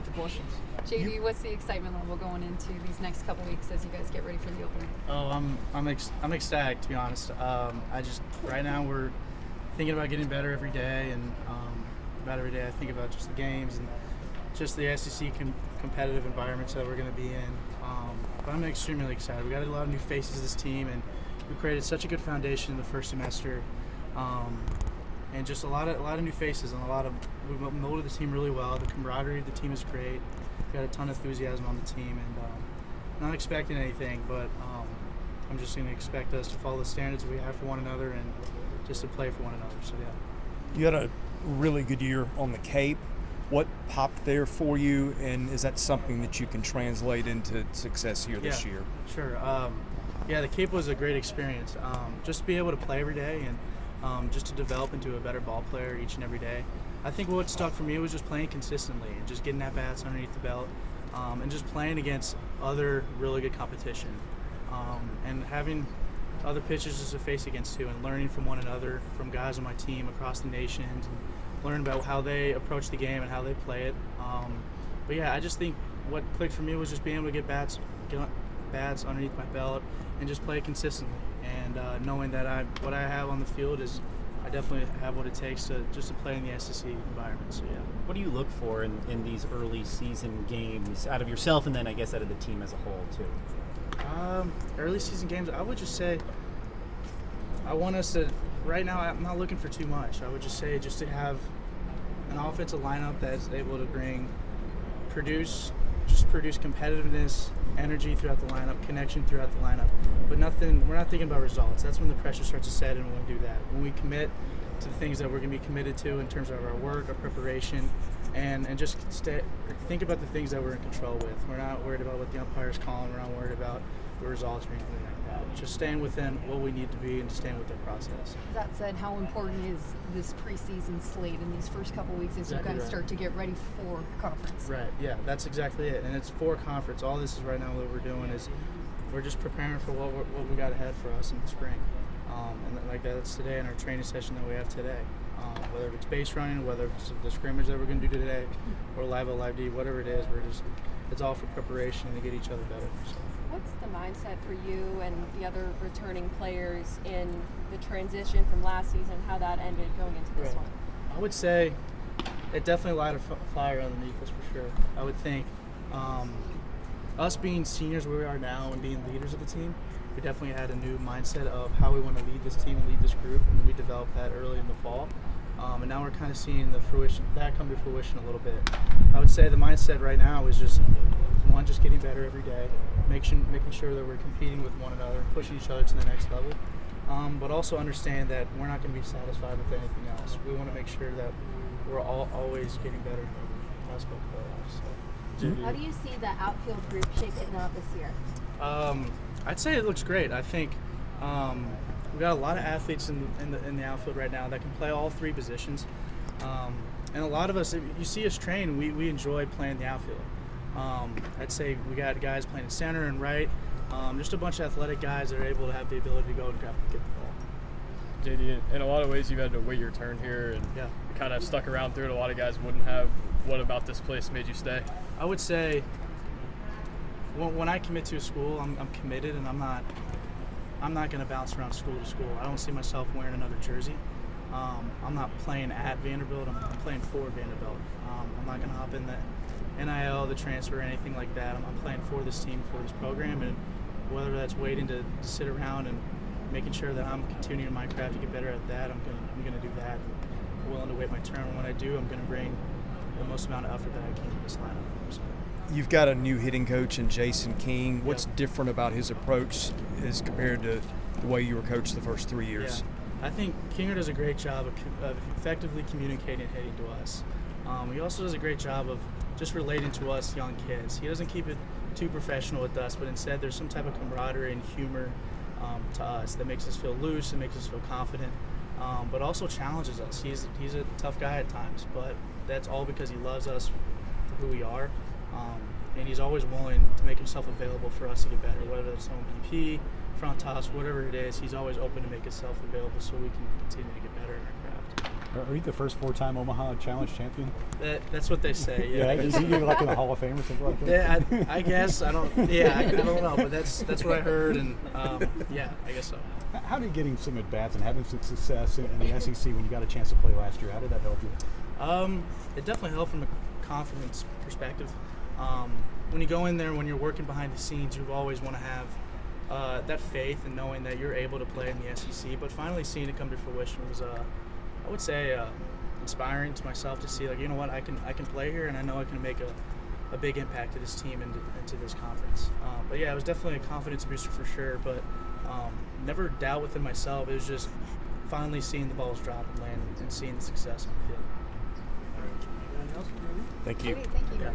for questions. JD, what's the excitement level going into these next couple weeks as you guys get ready for the opener? Oh, I'm ecstatic, to be honest. Right now we're thinking about getting better every day, and about every day I think about just the games and just the SEC competitive environments that we're going to be in. But I'm extremely excited. We got a lot of new faces to this team, and we created such a good foundation in the first semester, and just a lot of new faces, and we've molded the team really well. The camaraderie of the team is great. We got a ton of enthusiasm on the team, and not expecting anything, but I'm just going to expect us to follow the standards we have for one another and just to play for one another. So yeah. You had a really good year on the Cape. What popped there for you, and is that something that you can translate into success here this year? Sure. The Cape was a great experience. Just to be able to play every day and just to develop into a better ball player each and every day. I think what stuck for me was just playing consistently and just getting at bats underneath the belt, and just playing against other really good competition, and having other pitchers just to face against too, and learning from one another, from guys on my team across the nation, and learn about how they approach the game and how they play it. But yeah, I just think what clicked for me was just being able to get bats underneath my belt and just play consistently, and knowing that what I have on the field is I definitely have what it takes to play in the SEC environment. So yeah. What do you look for in these early season games out of yourself, and then I guess out of the team as a whole too? Early season games, I would just say I want us to. Right now, I'm not looking for too much. I would just say just to have an offensive lineup that's able to produce competitiveness, energy throughout the lineup, connection throughout the lineup. But we're not thinking about results. That's when the pressure starts to set in when we do that. When we commit to the things that we're going to be committed to in terms of our work, our preparation, and just think about the things that we're in control with. We're not worried about what the umpire's calling. We're not worried about the results or anything like that. Just staying within what we need to be and just staying with the process. That said, how important is this preseason slate in these first couple weeks as you guys start to get ready for conference? Right, yeah, that's exactly it. And it's for conference. All this is right now what we're doing is we're just preparing for what we got ahead for us in the spring. And like that's today in our training session that we have today. Whether it's base running, whether it's the scrimmage that we're going to do today, or live D, whatever it is, it's all for preparation and to get each other better. So. What's the mindset for you and the other returning players in the transition from last season, how that ended going into this one? I would say it definitely light a fire underneath us for sure. I would think us being seniors where we are now and being leaders of the team, we definitely had a new mindset of how we want to lead this team and lead this group, and we developed that early in the fall. And now we're kind of seeing that come to fruition a little bit. I would say the mindset right now is just getting better every day, making sure that we're competing with one another, pushing each other to the next level, but also understand that we're not going to be satisfied with anything else. We want to make sure that we're always getting better in every aspect of our lives. So. How do you see the outfield group shaping up this year? I'd say it looks great. I think we've got a lot of athletes in the outfield right now that can play all three positions. And a lot of us, if you see us train, we enjoy playing the outfield. I'd say we got guys playing center and right, just a bunch of athletic guys that are able to have the ability to go and get the ball. JD, in a lot of ways, you've had to wait your turn here, and you kind of stuck around through it. A lot of guys wouldn't have. What about this place made you stay? I would say when I commit to a school, I'm committed, and I'm not going to bounce around school to school. I don't see myself wearing another jersey. I'm not playing at Vanderbilt. I'm playing for Vanderbilt. I'm not going to hop in the NIL, the transfer, or anything like that. I'm playing for this team, for this program, and whether that's waiting to sit around and making sure that I'm continuing my craft to get better at that, I'm going to do that. I'm willing to wait my turn. When I do, I'm going to bring the most amount of effort that I can to this lineup. So. You've got a new hitting coach in Jason King. What's different about his approach as compared to the way you were coached the first 3 years? Yeah. I think Kinger does a great job of effectively communicating hitting to us. He also does a great job of just relating to us young kids. He doesn't keep it too professional with us, but instead there's some type of camaraderie and humor to us that makes us feel loose and makes us feel confident, but also challenges us. He's a tough guy at times, but that's all because he loves us for who we are, and he's always willing to make himself available for us to get better, whether it's on BP, front toss, whatever it is. He's always open to make himself available so we can continue to get better in our craft. Are you the first 4-time Omaha Challenge champion? That's what they say. Yeah. Is he like in the Hall of Fame or something like that? Yeah, I guess I don't. Yeah, I don't know, but that's what I heard, and yeah, I guess so. How did getting some at bats and having some success in the SEC when you got a chance to play last year? How did that help you? It definitely helped from a confidence perspective. When you go in there, when you're working behind the scenes, you always want to have that faith and knowing that you're able to play in the SEC. But finally seeing it come to fruition was, I would say, inspiring to myself to see, like, you know what, I can play here, and I know I can make a big impact to this team and into this conference. But yeah, it was definitely a confidence booster for sure. But never doubt within myself. It was just finally seeing the balls drop and land and seeing the success on the field. Thank you. Great, thank you. Yeah.